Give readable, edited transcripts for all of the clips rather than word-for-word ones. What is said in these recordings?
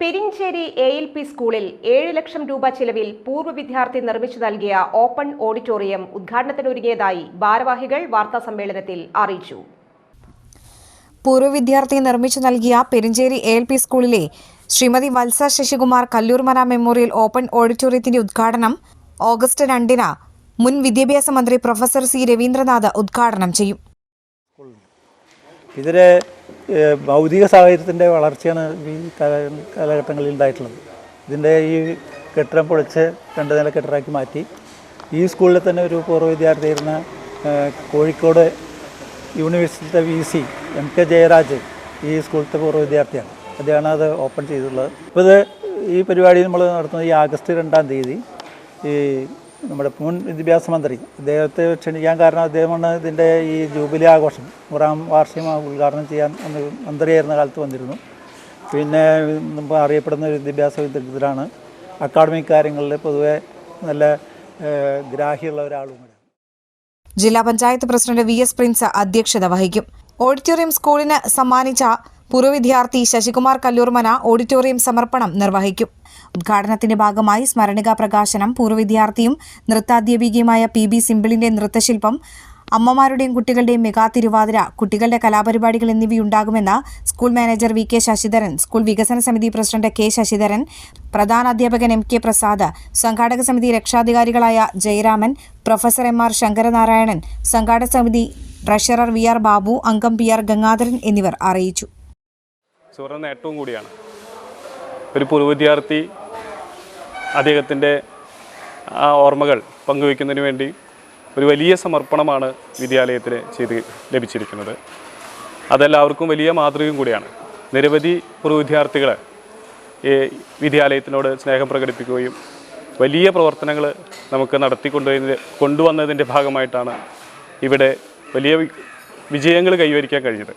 Perincheri ALP സ്കൂളിൽ 7 ലക്ഷം രൂപ ചിലവിൽ പൂർവ്വ വിദ്യാർത്ഥി നിർമ്മിച്ചു നൽകിയ ഓപ്പൺ ഓഡിറ്റോറിയം ഉദ്ഘാടനത്തിനൊരുങ്ങിയതായി ഭാരവാഹികൾ വാർത്താസമ്മേളനത്തിൽ അറിയിച്ചു. പൂർവ്വ വിദ്യാർത്ഥി നിർമ്മിച്ചു നൽകിയ പെരിഞ്ചേരി ALP സ്കൂളിലെ ശ്രീമതി വത്സ ശശികുമാർ കല്ലൂർമന മെമ്മോറിയൽ ഓപ്പൺ ഓഡിറ്റോറിയത്തിന്റെ ഉദ്ഘാടനം ഓഗസ്റ്റ് 2-ന് മുൻ വിദ്യാഭ്യാസ മന്ത്രി പ്രൊഫസർ C. രവീന്ദ്രനാഥ് ഉദ്ഘാടനം ചെയ്യും. ഇതിലെ ഭൗതിക സാഹചര്യത്തിൻ്റെ വളർച്ചയാണ് ഈ കാലഘട്ടങ്ങളിൽ ഉണ്ടായിട്ടുള്ളത്. ഇതിൻ്റെ ഈ കെട്ടിടം പൊളിച്ച് 2 നില കെട്ടിടമാക്കി മാറ്റി ഈ സ്കൂളിൽ തന്നെ ഒരു പൂർവ്വ വിദ്യാർത്ഥിയായിരുന്ന കോഴിക്കോട് യൂണിവേഴ്സിറ്റിയുടെ VC MK ജയരാജ് ഈ സ്കൂളിലത്തെ പൂർവ്വ വിദ്യാർത്ഥിയാണ്. അദ്ദേഹമാണ് അത് ഓപ്പൺ ചെയ്തിട്ടുള്ളത്. അപ്പോൾ ഇത് ഈ പരിപാടി നമ്മൾ നടത്തുന്നത് ഈ ആഗസ്റ്റ് 2-ാം തീയതി ഈ നമ്മുടെ മുൻ വിദ്യാഭ്യാസ മന്ത്രി അദ്ദേഹത്തെ ക്ഷണിക്കാൻ കാരണം അദ്ദേഹമാണ് ഇതിൻ്റെ ഈ ജൂബിലി ആഘോഷം 100-ാം വാർഷികം ഉദ്ഘാടനം ചെയ്യാൻ മന്ത്രിയായിരുന്ന കാലത്ത് വന്നിരുന്നു. പിന്നെ നമ്മൾ അറിയപ്പെടുന്ന ഒരു വിദ്യാഭ്യാസ വിദഗ്ധരാണ്. അക്കാഡമിക് കാര്യങ്ങളിൽ പൊതുവെ നല്ല ഗ്രാഹ്യമുള്ള ഒരാളും കൂടെ. ജില്ലാ പഞ്ചായത്ത് പ്രസിഡന്റ് VS പ്രിൻസ് അധ്യക്ഷത വഹിക്കും. ഓഡിറ്റോറിയം സ്കൂളിന് സമ്മാനിച്ച പൂർവ്വ വിദ്യാർത്ഥി ശശികുമാർ കല്ലൂർമന ഓഡിറ്റോറിയം സമർപ്പണം നിർവഹിക്കും. ഉദ്ഘാടനത്തിന്റെ ഭാഗമായി സ്മരണികാ പ്രകാശനം, പൂർവ്വ വിദ്യാർത്ഥിയും നൃത്താധ്യാപികയുമായ PB സിമ്പിളിന്റെ നൃത്തശില്പം, അമ്മമാരുടെയും കുട്ടികളുടെയും മെഗാ തിരുവാതിര, കുട്ടികളുടെ കലാപരിപാടികൾ എന്നിവയുണ്ടാകുമെന്ന് school manager VK Sasidharan, school വികസന സമിതി പ്രസിഡന്റ് K ശശിധരൻ, പ്രധാന അധ്യാപകൻ MK പ്രസാദ്, സംഘാടക സമിതി രക്ഷാധികാരികളായ ജയരാമൻ, പ്രൊഫസർ MR ശങ്കരനാരായണൻ, സംഘാടക സമിതി ട്രഷറർ VR ബാബു, അംഗം PR ഗംഗാധരൻ എന്നിവർ അറിയിച്ചു. സുവർണ്ണ നേട്ടവും കൂടിയാണ്. ഒരു പൂർവ്വ വിദ്യാർത്ഥി അദ്ദേഹത്തിൻ്റെ ആ ഓർമ്മകൾ പങ്കുവയ്ക്കുന്നതിന് വേണ്ടി ഒരു വലിയ സമർപ്പണമാണ് വിദ്യാലയത്തിന് ലഭിച്ചിരിക്കുന്നത്. അതെല്ലാവർക്കും വലിയ മാതൃകയും കൂടിയാണ്. നിരവധി പൂർവ്വ വിദ്യാർത്ഥികൾ ഈ വിദ്യാലയത്തിനോട് സ്നേഹം പ്രകടിപ്പിക്കുകയും വലിയ പ്രവർത്തനങ്ങൾ നമുക്ക് കൊണ്ടുവന്നതിൻ്റെ ഭാഗമായിട്ടാണ് ഇവിടെ വലിയ വിജയങ്ങൾ കൈവരിക്കാൻ കഴിഞ്ഞത്.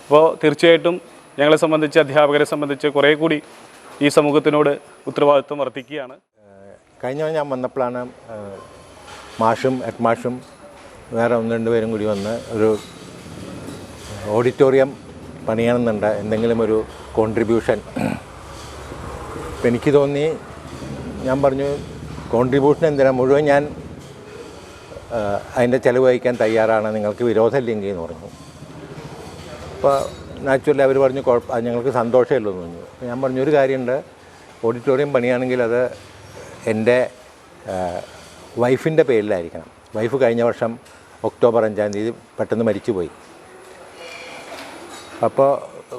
അപ്പോൾ തീർച്ചയായിട്ടും ഞങ്ങളെ സംബന്ധിച്ച്, അധ്യാപകരെ സംബന്ധിച്ച് കുറേ കൂടി ഈ സമൂഹത്തിനോട് ഉത്തരവാദിത്വം വർദ്ധിക്കുകയാണ്. കഴിഞ്ഞ ഞാൻ വന്നപ്പോഴാണ് മാഷും ഹെഡ് മാഷും വേറെ 1-2 പേരും കൂടി വന്ന് ഒരു ഓഡിറ്റോറിയം പണിയണമെന്നുണ്ട്, എന്തെങ്കിലും ഒരു കോൺട്രിബ്യൂഷൻ. എനിക്ക് തോന്നി, ഞാൻ പറഞ്ഞു കോൺട്രിബ്യൂഷൻ എന്തിനാ, മുഴുവൻ ഞാൻ അതിൻ്റെ ചിലവ് വഹിക്കാൻ തയ്യാറാണ്, നിങ്ങൾക്ക് വിരോധമില്ലെങ്കിൽ എന്ന് പറഞ്ഞു. അപ്പോൾ നാച്ചുറലി അവർ പറഞ്ഞു ഞങ്ങൾക്ക് സന്തോഷമില്ലെന്ന് പറഞ്ഞു. അപ്പോൾ ഞാൻ പറഞ്ഞു ഒരു കാര്യമുണ്ട്, ഓഡിറ്റോറിയം പണിയാണെങ്കിൽ അത് എൻ്റെ വൈഫിൻ്റെ പേരിലായിരിക്കണം. വൈഫ് കഴിഞ്ഞ വർഷം ഒക്ടോബർ 5-ാം തീയതി പെട്ടെന്ന് മരിച്ചുപോയി. അപ്പോൾ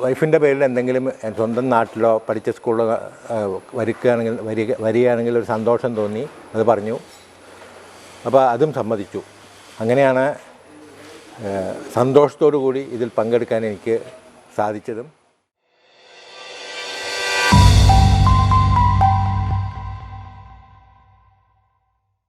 വൈഫിൻ്റെ പേരിൽ എന്തെങ്കിലും സ്വന്തം നാട്ടിലോ പഠിച്ച സ്കൂളിലോ വരികയാണെങ്കിൽ ഒരു സന്തോഷം തോന്നി, അത് പറഞ്ഞു. അപ്പോൾ അതും സമ്മതിച്ചു. അങ്ങനെയാണ് സന്തോഷത്തോടു കൂടി ഇതിൽ പങ്കെടുക്കാൻ എനിക്ക് സാധിച്ചതും